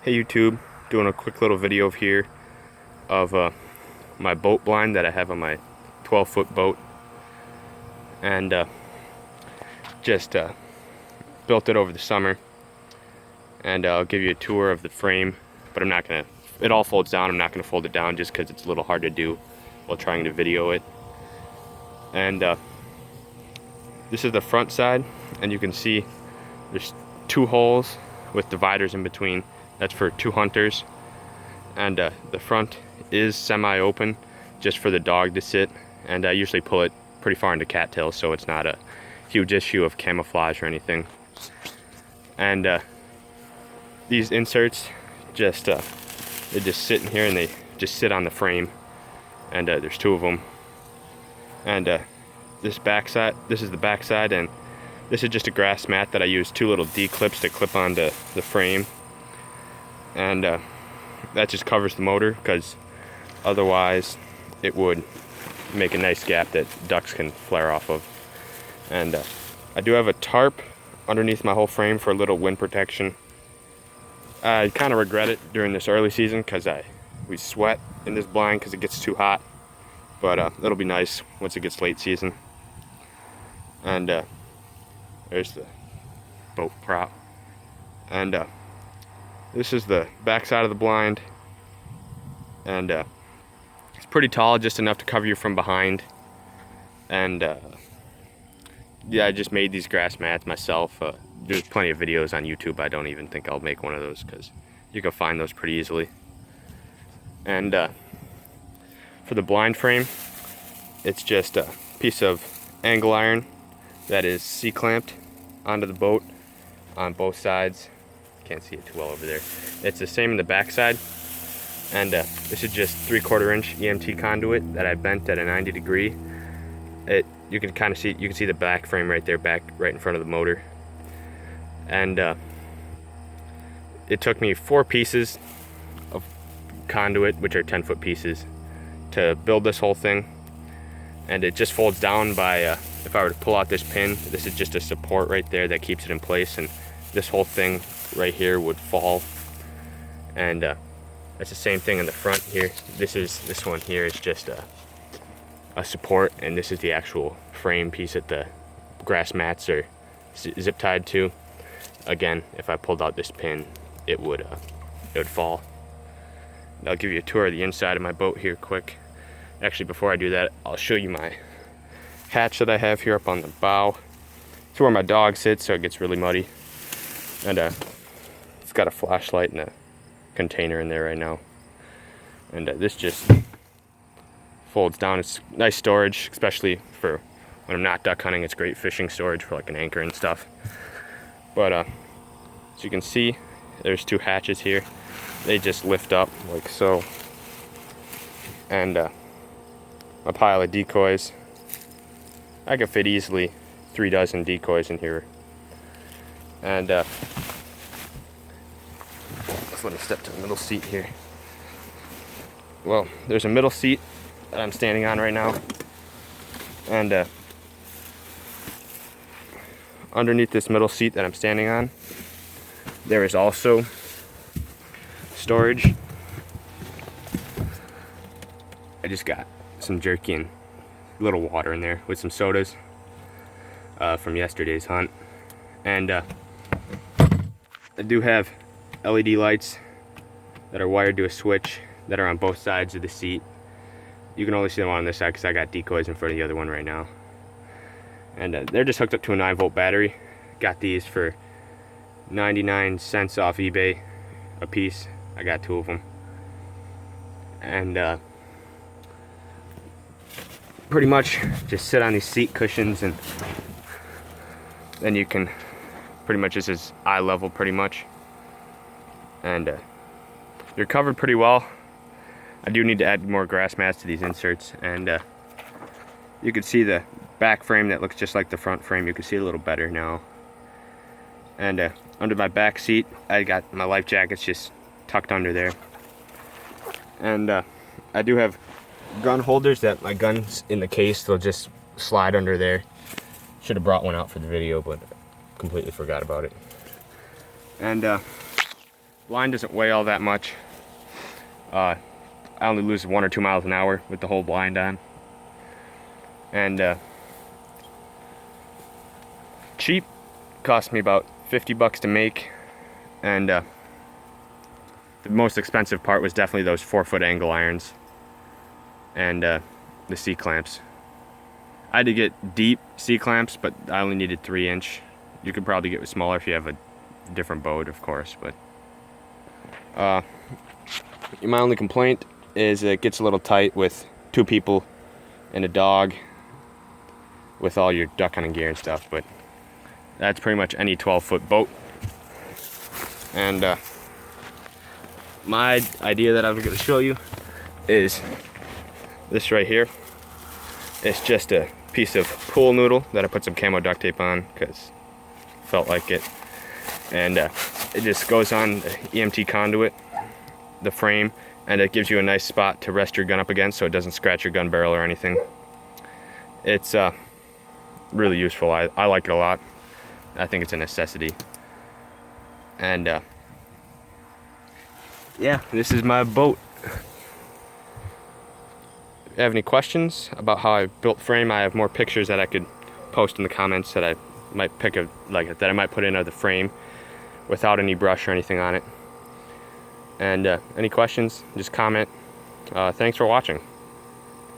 Hey YouTube, doing a quick little video here of my boat blind that I have on my 12-foot boat, and just built it over the summer, and I'll give you a tour of the frame, but I'm not gonna, it all folds down. I'm not gonna fold it down just because it's a little hard to do while trying to video it. And this is the front side, and you can see there's 2 holes with dividers in between. That's for 2 hunters, and the front is semi-open just for the dog to sit, and I usually pull it pretty far into cattails, so it's not a huge issue of camouflage or anything. And these inserts just they just sit in here, and they just sit on the frame, and there's 2 of them. And this is the back side, and this is just a grass mat that I use 2 little D-clips to clip onto the frame, and that just covers the motor, because otherwise it would make a nice gap that ducks can flare off of. And I do have a tarp underneath my whole frame for a little wind protection. I kind of regret it during this early season because we sweat in this blind because it gets too hot, but it'll be nice once it gets late season. And there's the boat prop, and this is the back side of the blind, and it's pretty tall, just enough to cover you from behind. And yeah, I just made these grass mats myself. There's plenty of videos on YouTube. I don't even think I'll make one of those because you can find those pretty easily. And for the blind frame, it's just a piece of angle iron that is C-clamped onto the boat on both sides. Can't see it too well over there. It's the same in the back side, and this is just 3/4 inch EMT conduit that I bent at a 90 degree. You can kind of see, you can see the back frame right there, right in front of the motor. And it took me 4 pieces of conduit, which are 10-foot pieces, to build this whole thing. And it just folds down by, if I were to pull out this pin, this is just a support right there that keeps it in place, and this whole thing right here would fall. And that's the same thing in the front here. This one here is just a support, and this is the actual frame piece that the grass mats are zip tied to. Again, if I pulled out this pin, it would fall. And I'll give you a tour of the inside of my boat here quick. Actually, before I do that, I'll show you my hatch that I have here up on the bow. It's where my dog sits, so it gets really muddy. And it's got a flashlight and a container in there right now. And this just folds down. It's nice storage, especially for when I'm not duck hunting. It's great fishing storage for like an anchor and stuff. But as you can see, there's 2 hatches here. They just lift up like so. And a pile of decoys. I could fit easily 3 dozen decoys in here. And let's let me step to the middle seat here. Well, there's a middle seat that I'm standing on right now, and underneath this middle seat that I'm standing on, there is also storage. I just got some jerky and a little water in there with some sodas from yesterday's hunt. And I do have LED lights that are wired to a switch that are on both sides of the seat. You can only see them on this side because I got decoys in front of the other one right now. And they're just hooked up to a 9-volt battery. Got these for 99 cents off eBay a piece. I got 2 of them. And pretty much just sit on these seat cushions, and then you can pretty much, this is eye level pretty much. And you're covered pretty well. I do need to add more grass mats to these inserts, and you can see the back frame that looks just like the front frame. You can see it a little better now. And under my back seat, I got my life jackets just tucked under there. And I do have gun holders that my gun's in the case. They'll just slide under there. Should have brought one out for the video, but completely forgot about it. And blind doesn't weigh all that much. I only lose 1 or 2 miles an hour with the whole blind on. And cheap, cost me about 50 bucks to make. And the most expensive part was definitely those 4-foot angle irons and the C-clamps. I had to get deep C-clamps, but I only needed 3-inch. You could probably get smaller if you have a different boat, of course. But my only complaint is it gets a little tight with 2 people and a dog with all your duck hunting gear and stuff. But that's pretty much any 12-foot boat. And my idea that I'm going to show you is this right here. It's just a piece of pool noodle that I put some camo duct tape on because felt like it. And it just goes on the EMT conduit, the frame, and it gives you a nice spot to rest your gun up against so it doesn't scratch your gun barrel or anything. It's really useful. I like it a lot. I think it's a necessity. And yeah, this is my boat. If you have any questions about how I built the frame, I have more pictures that I could post in the comments that I might pick that I might put in of the frame without any brush or anything on it. And any questions, just comment. Thanks for watching.